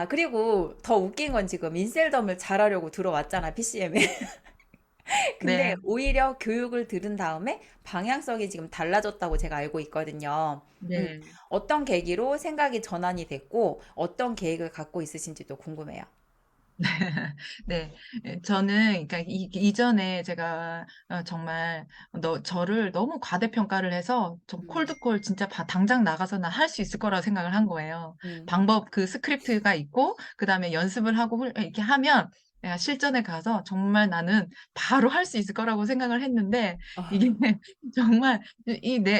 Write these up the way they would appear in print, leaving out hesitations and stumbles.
그리고 더 웃긴 건 지금 인셀덤을 잘하려고 들어왔잖아, PCM에. 근데 네, 오히려 교육을 들은 다음에 방향성이 지금 달라졌다고 제가 알고 있거든요. 음, 네. 어떤 계기로 생각이 전환이 됐고, 어떤 계획을 갖고 있으신지도 궁금해요. 네. 저는, 그러니까 이전에 제가 정말 저를 너무 과대평가를 해서 좀 음, 콜드콜 진짜 당장 나가서 나 할 수 있을 거라고 생각을 한 거예요. 음, 그 스크립트가 있고, 그 다음에 연습을 하고 이렇게 하면 내가 실전에 가서 정말 나는 바로 할 수 있을 거라고 생각을 했는데, 이게 아, 정말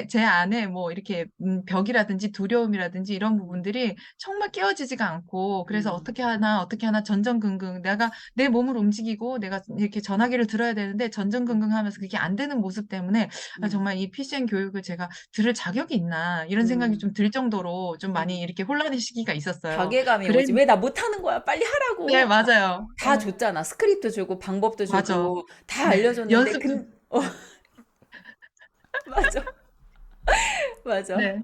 제 안에 뭐 이렇게 벽이라든지 두려움이라든지 이런 음, 부분들이 정말 깨어지지가 않고, 그래서 음, 어떻게 하나 전전긍긍, 내가 내 몸을 움직이고 내가 이렇게 전화기를 들어야 되는데 음, 전전긍긍 하면서 그게 안 되는 모습 때문에 음, 정말 이 PCN 교육을 제가 들을 자격이 있나 이런 생각이 음, 좀 들 정도로 좀 많이 음. 이렇게 혼란의 시기가 있었어요. 자괴감이 그랬, 오지. 왜 나 못하는 거야? 빨리 네, 하라고. 맞아요. 다 줬잖아. 스크립트 주고, 방법도 맞아. 주고, 다 알려줬는데, 연습도, 맞아, 맞아. 네.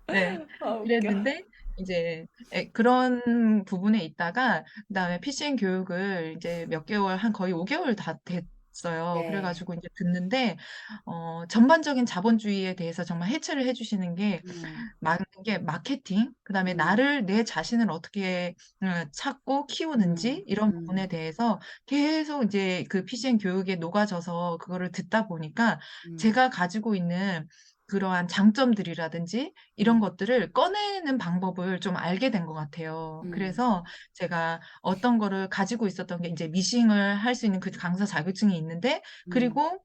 네. 아, 웃겨. 그랬는데 이제 그런 부분에 있다가 그다음에 PCN 교육을 이제 몇 개월 한 거의 5개월 다 됐어요. 네. 그래가지고 이제 듣는데 전반적인 자본주의에 대해서 정말 해체를 해주시는 게 음, 많은 게 마케팅, 그다음에 음, 내 자신을 어떻게 찾고 키우는지 이런 부분에 음, 대해서 계속 이제 그 PCN 교육에 녹아져서 그거를 듣다 보니까 음, 제가 가지고 있는 그러한 장점들이라든지 이런 음, 것들을 꺼내는 방법을 좀 알게 된 것 같아요. 음, 그래서 제가 어떤 거를 가지고 있었던 게 이제 미싱을 할 수 있는 그 강사 자격증이 있는데, 음, 그리고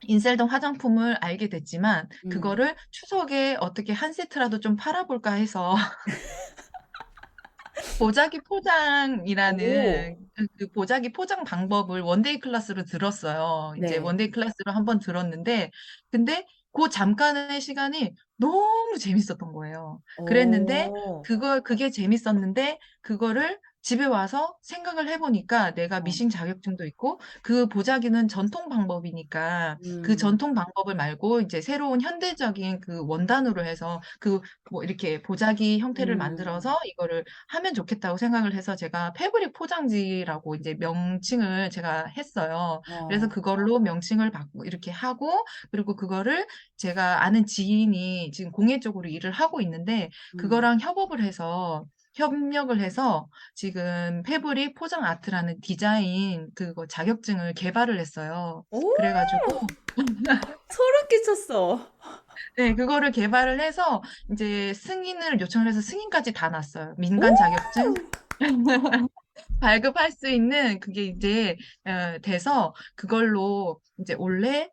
인셀덤 화장품을 알게 됐지만 음. 그거를 추석에 어떻게 한 세트라도 좀 팔아볼까 해서 보자기 오, 포장이라는 그 보자기 포장 방법을 원데이 클래스로 들었어요. 이제 네. 원데이 클래스로 한번 들었는데, 근데 그 잠깐의 시간이 너무 재밌었던 거예요. 그랬는데, 오, 그게 재밌었는데, 그거를 집에 와서 생각을 해보니까 내가 어, 미싱 자격증도 있고, 그 보자기는 전통 방법이니까, 그 음, 전통 방법을 말고, 이제 새로운 현대적인 그 원단으로 해서, 뭐 이렇게 보자기 형태를 음, 만들어서 이거를 하면 좋겠다고 생각을 해서 제가 패브릭 포장지라고 이제 명칭을 제가 했어요. 그래서 어, 그걸로 명칭을 받고 이렇게 하고, 그리고 그거를 제가 아는 지인이 지금 공예 쪽으로 일을 하고 있는데 음. 그거랑 협력을 해서 지금 패브릭 포장 아트라는 디자인 그거 자격증을 개발을 했어요. 오, 그래가지고 소름 끼쳤어. 네, 그거를 개발을 해서 이제 승인을 요청을 해서 승인까지 다 났어요. 오, 민간 자격증 발급할 수 있는 그게 이제 돼서 그걸로 이제 올해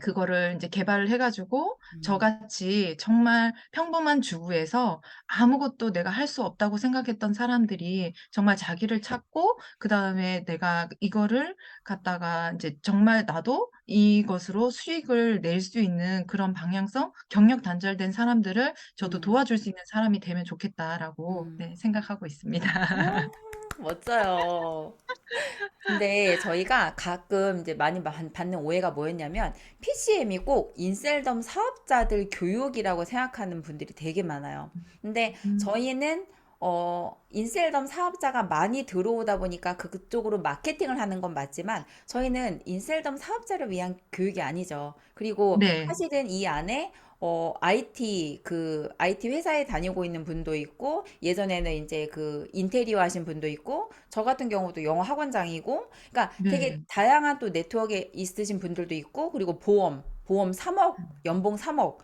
그거를 이제 개발을 해가지고 음, 저같이 정말 평범한 주부에서 아무것도 내가 할 수 없다고 생각했던 사람들이 정말 자기를 찾고 그 다음에 내가 이거를 갖다가 이제 정말 나도 이것으로 수익을 낼 수 있는 그런 방향성, 경력 단절된 사람들을 저도 음, 도와줄 수 있는 사람이 되면 좋겠다라고 음. 네, 생각하고 있습니다. 오, 멋져요. 근데 저희가 가끔 이제 많이 받는 오해가 뭐였냐면 PCM이 꼭 인셀덤 사업자들 교육이라고 생각하는 분들이 되게 많아요. 근데 음, 저희는 인셀덤 사업자가 많이 들어오다 보니까 그쪽으로 마케팅을 하는 건 맞지만 저희는 인셀덤 사업자를 위한 교육이 아니죠. 그리고 네, 사실은 이 안에 IT 회사에 다니고 있는 분도 있고, 예전에는 이제 그 인테리어 하신 분도 있고, 저 같은 경우도 영어 학원장이고, 그러니까 되게 네. 다양한 또 네트워크에 있으신 분들도 있고, 그리고 보험 3억, 연봉 3억,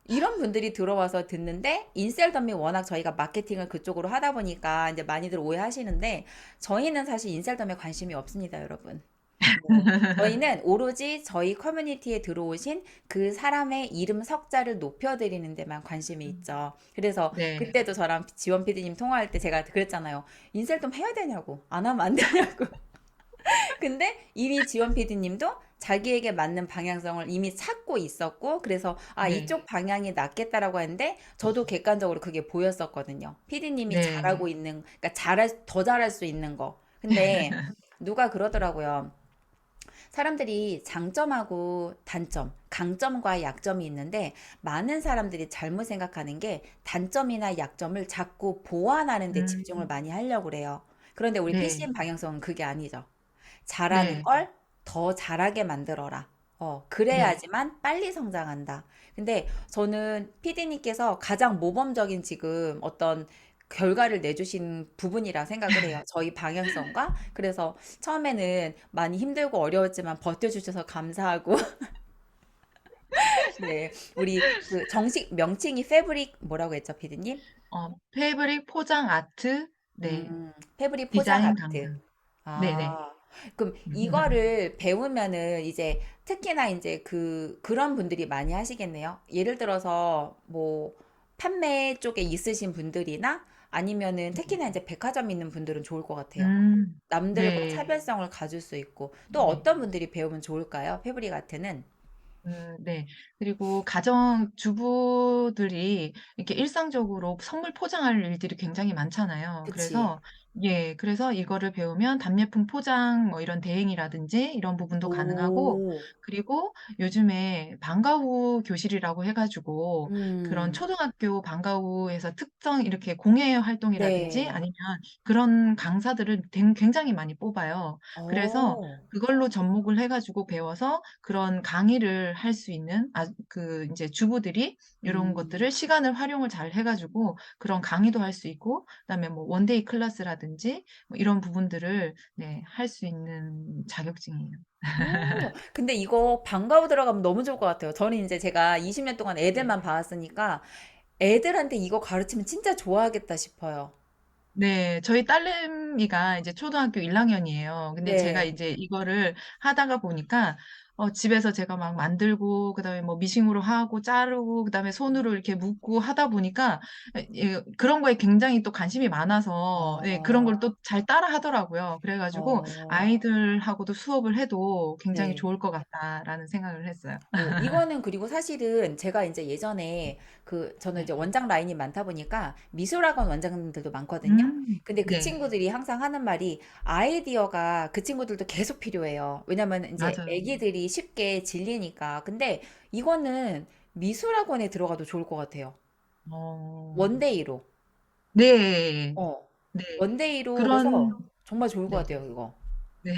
이런 분들이 들어와서 듣는데, 인셀덤이 워낙 저희가 마케팅을 그쪽으로 하다 보니까 이제 많이들 오해하시는데, 저희는 사실 인셀덤에 관심이 없습니다, 여러분. 네. 저희는 오로지 저희 커뮤니티에 들어오신 그 사람의 이름 석자를 높여드리는 데만 관심이 있죠. 그래서 네. 그때도 저랑 지원 PD님 통화할 때 제가 그랬잖아요. 인셀 좀 해야 되냐고. 안 하면 안 되냐고. 근데 이미 지원 PD님도 자기에게 맞는 방향성을 이미 찾고 있었고, 그래서 네. 이쪽 방향이 낫겠다라고 했는데, 저도 객관적으로 그게 보였었거든요. PD님이 네. 잘하고 있는, 그러니까 더 잘할 수 있는 거. 근데 누가 그러더라고요. 사람들이 장점하고 단점, 강점과 약점이 있는데 많은 사람들이 잘못 생각하는 게 단점이나 약점을 자꾸 보완하는 데 집중을 음, 많이 하려고 그래요. 그런데 우리 네, PCM 방향성은 그게 아니죠. 잘하는 네, 걸 더 잘하게 만들어라. 네. 그래야지만 빨리 성장한다. 근데 저는 PD님께서 가장 모범적인 지금 어떤 결과를 내주신 부분이라 생각을 해요. 저희 방향성과. 그래서 처음에는 많이 힘들고 어려웠지만 버텨주셔서 감사하고. 네. 우리 그 정식 명칭이 패브릭 뭐라고 했죠, PD님? 패브릭 포장 아트, 네, 패브릭 포장 디자인 아트. 강사. 네네. 아, 그럼 이거를 배우면은 이제 특히나 이제 그런 분들이 많이 하시겠네요. 예를 들어서 뭐 판매 쪽에 있으신 분들이나 아니면은 특히나 이제 백화점 있는 분들은 좋을 것 같아요. 남들과 네, 차별성을 가질 수 있고 또 네. 어떤 분들이 배우면 좋을까요? 패브릭 아트는? 네. 그리고 가정 주부들이 이렇게 일상적으로 선물 포장할 일들이 굉장히 많잖아요. 그치. 그래서, 예, 그래서 이거를 배우면 답례품 포장, 뭐 이런 대행이라든지 이런 부분도 가능하고, 오, 그리고 요즘에 방과 후 교실이라고 해가지고 그런 음, 초등학교 방과 후에서 특정 이렇게 공예 활동이라든지 네. 아니면 그런 강사들을 굉장히 많이 뽑아요. 그래서 어, 그걸로 접목을 해가지고 배워서 그런 강의를 할 수 있는 이제 주부들이 이런 음. 것들을 시간을 활용을 잘 해가지고 그런 강의도 할 수 있고 그다음에 뭐 원데이 클래스라든지 뭐 이런 부분들을 네, 할 수 있는 자격증이에요. 근데 이거 방과후 들어가면 너무 좋을 것 같아요. 저는 이제 제가 20년 동안 네. 애들만 봐왔으니까 애들한테 이거 가르치면 진짜 좋아하겠다 싶어요. 네, 저희 딸내미가 이제 초등학교 1학년이에요. 근데 제가 네. 이제 이거를 하다가 보니까 집에서 제가 막 만들고 그다음에 뭐 미싱으로 하고 자르고 그다음에 손으로 이렇게 묶고 하다 보니까 그런 거에 굉장히 또 관심이 많아서 네, 그런 걸 어, 또 잘 따라 하더라고요. 그래가지고 어, 아이들하고도 수업을 해도 굉장히 네. 좋을 것 같다라는 생각을 했어요. 이거는 그리고 사실은 제가 이제 예전에 저는 이제 네. 원장 라인이 많다 보니까 미술학원 원장님들도 많거든요. 근데 그 네, 친구들이 항상 하는 말이 아이디어가 그 친구들도 계속 필요해요. 왜냐면 이제 맞아요. 애기들이 쉽게 질리니까. 근데 이거는 미술학원에 들어가도 좋을 것 같아요. 어, 원데이로. 네, 어. 네. 원데이로 그런, 그래서 정말 좋을 것 네. 같아요, 이거. 네.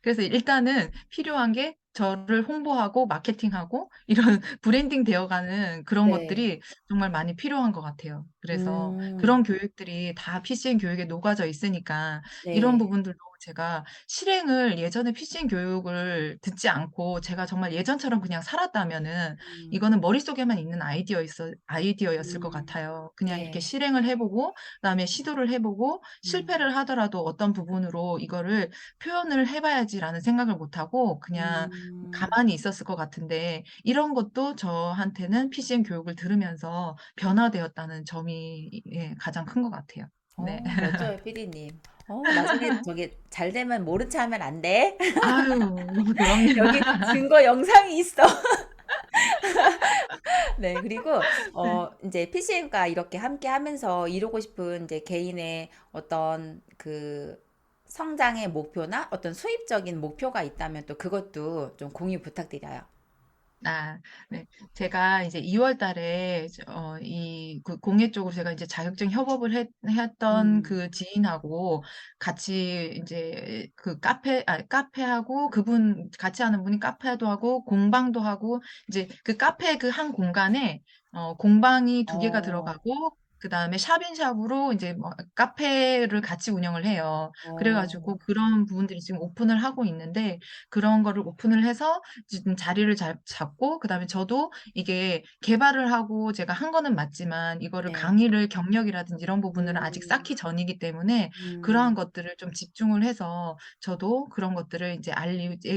그래서 일단은 필요한 게 저를 홍보하고 마케팅하고 이런 브랜딩 되어가는 그런 네. 것들이 정말 많이 필요한 것 같아요. 그래서 음. 그런 교육들이 다 PCN 교육에 녹아져 있으니까 이런 네. 부분들도 제가 실행을 예전에 PCN 교육을 듣지 않고 제가 정말 예전처럼 그냥 살았다면은 음. 이거는 머릿속에만 있는 아이디어였을 것 음. 같아요. 그냥 이렇게 네. 실행을 해보고 그다음에 시도를 해보고 음. 실패를 하더라도 어떤 부분으로 이거를 표현을 해봐야지라는 생각을 못하고 그냥 음. 가만히 있었을 것 같은데 이런 것도 저한테는 PCM 교육을 들으면서 변화되었다는 점이 예, 가장 큰 것 같아요. 네. 멋져요, 피디님. 나중에 저기 잘 되면 모른 체 하면 안 돼. 아유, 그럼요. 여기 증거 영상이 있어. 네, 그리고 네. 이제 PCM과 이렇게 함께 하면서 이루고 싶은 이제 개인의 어떤 성장의 목표나 어떤 수입적인 목표가 있다면 또 그것도 좀 공유 부탁드려요. 아, 네. 제가 이제 2월 달에 공예 쪽으로 제가 이제 자격증 협업을 했던 음. 그 지인하고 같이 이제 카페하고 그분 같이 하는 분이 카페도 하고 공방도 하고 이제 그 카페 그 한 공간에 공방이 두 개가 어, 들어가고 그다음에 샵인샵으로 이제 뭐 카페를 같이 운영을 해요. 그래가지고 어, 그런 부분들이 지금 오픈을 하고 있는데 그런 거를 오픈을 해서 지금 자리를 잡고 그다음에 저도 이게 개발을 하고 제가 한 거는 맞지만 이거를 네. 강의를 경력이라든지 이런 부분들은 아직 음, 쌓기 전이기 때문에 그러한 음, 것들을 좀 집중을 해서 저도 그런 것들을 이제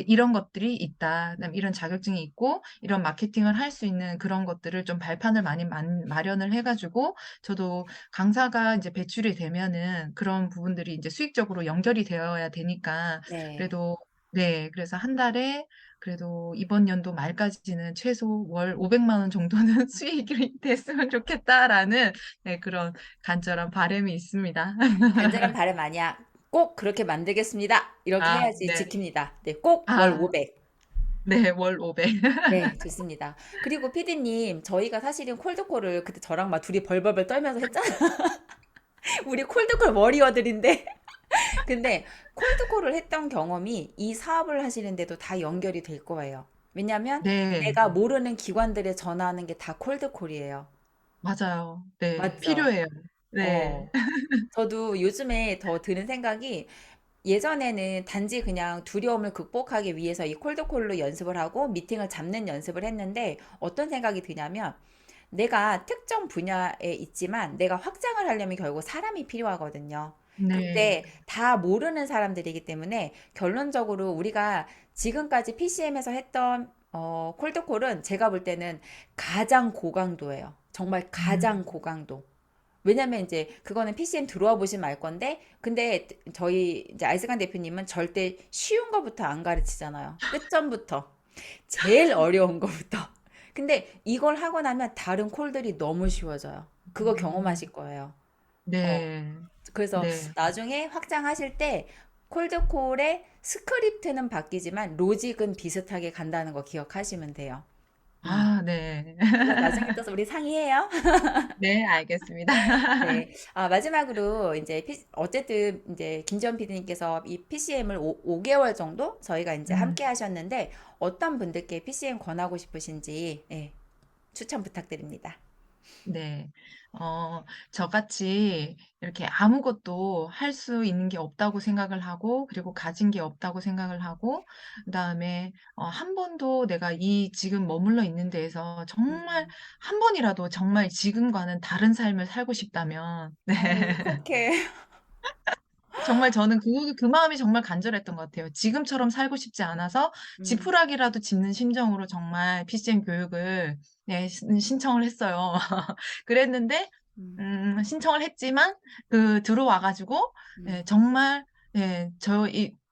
이런 것들이 있다. 그다음에 이런 자격증이 있고 이런 마케팅을 할 수 있는 그런 것들을 좀 발판을 많이 마련을 해가지고 저도 강사가 이제 배출이 되면은 그런 부분들이 이제 수익적으로 연결이 되어야 되니까 네. 그래도 네, 그래서 한 달에 그래도 이번 연도 말까지는 최소 월 500만 원 정도는 수익이 됐으면 좋겠다라는 네, 그런 간절한 바람이 있습니다. 간절한 바람 아니야. 꼭 그렇게 만들겠습니다. 이렇게 아, 해야지 네. 지킵니다. 네, 꼭 월 아, 500. 네, 월 500. 네, 좋습니다. 그리고 피디님, 저희가 사실은 콜드콜을 그때 저랑 막 둘이 벌벌벌 떨면서 했잖아요. 우리 콜드콜 워리어들인데. 근데 콜드콜을 했던 경험이 이 사업을 하시는데도 다 연결이 될 거예요. 왜냐면 네, 내가 모르는 기관들에 전화하는 게 다 콜드콜이에요. 맞아요. 네, 맞죠? 필요해요. 네. 어. 저도 요즘에 더 드는 생각이 예전에는 단지 그냥 두려움을 극복하기 위해서 이 콜드콜로 연습을 하고 미팅을 잡는 연습을 했는데 어떤 생각이 드냐면 내가 특정 분야에 있지만 내가 확장을 하려면 결국 사람이 필요하거든요. 네. 근데 다 모르는 사람들이기 때문에 결론적으로 우리가 지금까지 PCM에서 했던 콜드콜은 제가 볼 때는 가장 고강도예요. 정말 가장 음, 고강도. 왜냐면 이제 그거는 PCM 들어와 보시면 알 건데, 근데 저희 이제 알스간 대표님은 절대 쉬운 거부터 안 가르치잖아요. 끝점부터. 제일 어려운 거부터. 근데 이걸 하고 나면 다른 콜들이 너무 쉬워져요. 그거 음, 경험하실 거예요. 어. 네, 그래서 네. 나중에 확장하실 때 콜드콜의 스크립트는 바뀌지만 로직은 비슷하게 간다는 거 기억하시면 돼요. 음. 아, 네. 그건 나중에 또 우리 상의해요. 네, 알겠습니다. 네. 아, 마지막으로 이제 어쨌든 이제 김지현 PD님께서 이 PCM을 5개월 정도 저희가 이제 함께 음. 하셨는데 어떤 분들께 PCM 권하고 싶으신지 예, 추천 부탁드립니다. 네. 저같이 이렇게 아무것도 할 수 있는 게 없다고 생각을 하고, 그리고 가진 게 없다고 생각을 하고, 그다음에 한 번도 내가 이 지금 머물러 있는 데에서 정말 음. 한 번이라도 정말 지금과는 다른 삶을 살고 싶다면, 네. 아, 울컥해. 정말 저는 그 마음이 정말 간절했던 것 같아요. 지금처럼 살고 싶지 않아서 음, 지푸라기라도 짚는 심정으로 정말 PCM 교육을 네, 신청을 했어요. 그랬는데 음, 신청을 했지만 들어와 가지고 예, 음, 정말 예,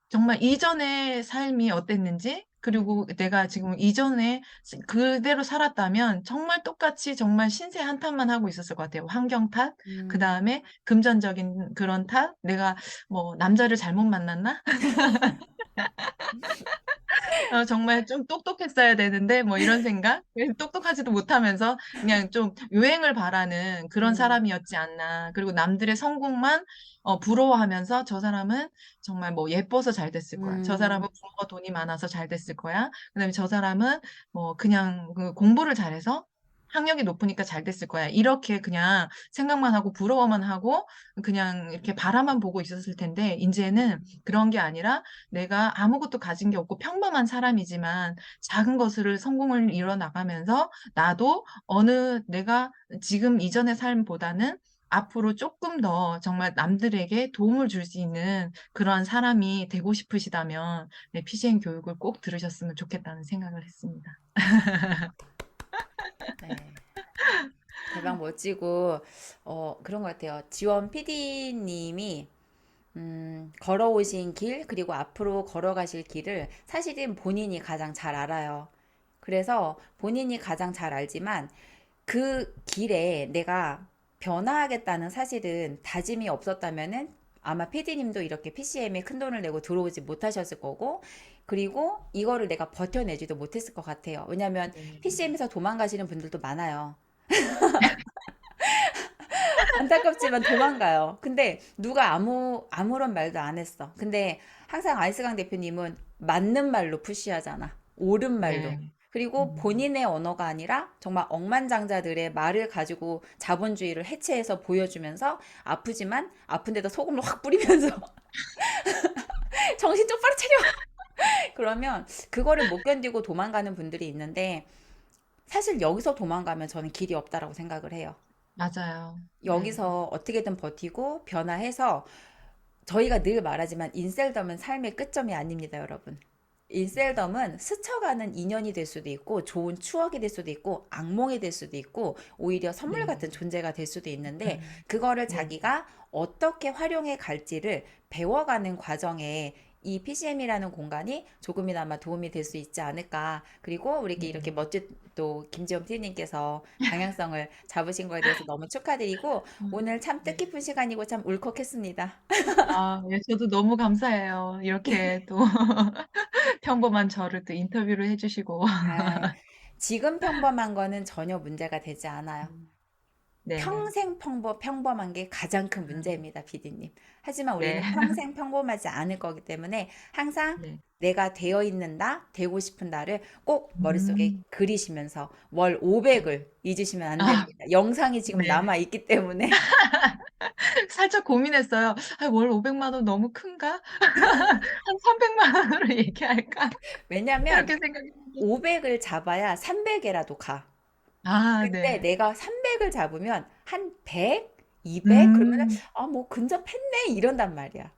정말 이전의 삶이 어땠는지 그리고 음, 내가 지금 이전에 그대로 살았다면 정말 똑같이 정말 신세 한탄만 하고 있었을 것 같아요. 환경 탓, 음, 그다음에 금전적인 그런 탓, 내가 뭐 남자를 잘못 만났나? 정말 좀 똑똑했어야 되는데 뭐 이런 생각? 똑똑하지도 못하면서 그냥 좀 유행을 바라는 그런 음, 사람이었지 않나. 그리고 남들의 성공만 부러워하면서 저 사람은 정말 뭐 예뻐서 잘 됐을 거야. 저 사람은 음, 부모가 돈이 많아서 잘 됐을 거야. 그다음에 저 사람은 뭐 그냥 그 공부를 잘해서 학력이 높으니까 잘 됐을 거야. 이렇게 그냥 생각만 하고 부러워만 하고 그냥 이렇게 바라만 보고 있었을 텐데 이제는 그런 게 아니라 내가 아무것도 가진 게 없고 평범한 사람이지만 작은 것을 성공을 이뤄 나가면서 나도 내가 지금 이전의 삶보다는 앞으로 조금 더 정말 남들에게 도움을 줄 수 있는 그러한 사람이 되고 싶으시다면 네, PCN 교육을 꼭 들으셨으면 좋겠다는 생각을 했습니다. 네. 대박 멋지고 그런 것 같아요. 지원 PD님이 걸어오신 길, 그리고 앞으로 걸어가실 길을 사실은 본인이 가장 잘 알아요. 그래서 본인이 가장 잘 알지만 그 길에 내가 변화하겠다는 사실은 다짐이 없었다면은 아마 PD님도 이렇게 PCM에 큰 돈을 내고 들어오지 못하셨을 거고, 그리고 이거를 내가 버텨내지도 못했을 것 같아요. 왜냐면 네. PCM에서 도망가시는 분들도 많아요. 안타깝지만 도망가요. 근데 누가 아무런 말도 안 했어. 근데 항상 아이스강 대표님은 맞는 말로 푸시하잖아. 옳은 말로. 네. 그리고 본인의 언어가 아니라 정말 억만장자들의 말을 가지고 자본주의를 해체해서 보여주면서 아프지만 아픈 데다 소금을 확 뿌리면서 정신 똑바로 차려! 그러면 그거를 못 견디고 도망가는 분들이 있는데 사실 여기서 도망가면 저는 길이 없다라고 생각을 해요. 맞아요. 네. 여기서 어떻게든 버티고 변화해서 저희가 늘 말하지만 인셀덤은 삶의 끝점이 아닙니다, 여러분. 인셀덤은 스쳐가는 인연이 될 수도 있고 좋은 추억이 될 수도 있고 악몽이 될 수도 있고 오히려 선물 네. 같은 존재가 될 수도 있는데 그거를 네. 자기가 어떻게 활용해 갈지를 배워가는 과정에 이 PCM이라는 공간이 조금이나마 도움이 될 수 있지 않을까. 그리고 우리께 이렇게 네. 멋진 또 김지영 PD님께서 방향성을 잡으신 거에 대해서 너무 축하드리고 오늘 참 네. 뜻깊은 시간이고 참 울컥했습니다. 아, 예, 저도 너무 감사해요. 이렇게 또 평범한 저를 또 인터뷰를 해주시고. 아, 지금 평범한 거는 전혀 문제가 되지 않아요. 음, 네네. 평생 평범한 게 가장 큰 음, 문제입니다, 비디님. 하지만 네. 우리는 평생 평범하지 않을 거기 때문에 항상 네. 내가 되어 있는 나, 되고 싶은 나를 꼭 머릿속에 음, 그리시면서 월 네. 500을 잊으시면 안 아, 됩니다. 영상이 지금 네. 남아 있기 때문에. 살짝 고민했어요. 아, 월 500만 원 너무 큰가? 한 300만 원으로 얘기할까? 왜냐면 이렇게 생각했는데. 500을 잡아야 300에라도 가. 아, 근데 네. 내가 300을 잡으면 한 100, 200 그러면은 음, 뭐 근접했네 이런단 말이야.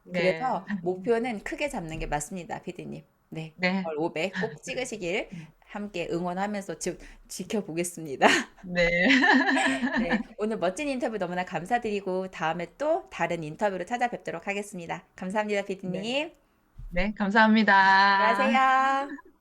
네. 그래서 목표는 크게 잡는 게 맞습니다, 피디님. 네. 네. 월 500 꼭 찍으시길 음, 함께 응원하면서 지켜보겠습니다. 네. 네. 오늘 멋진 인터뷰 너무나 감사드리고 다음에 또 다른 인터뷰로 찾아뵙도록 하겠습니다. 감사합니다, 네. 피디님. 네, 감사합니다. 안녕하세요.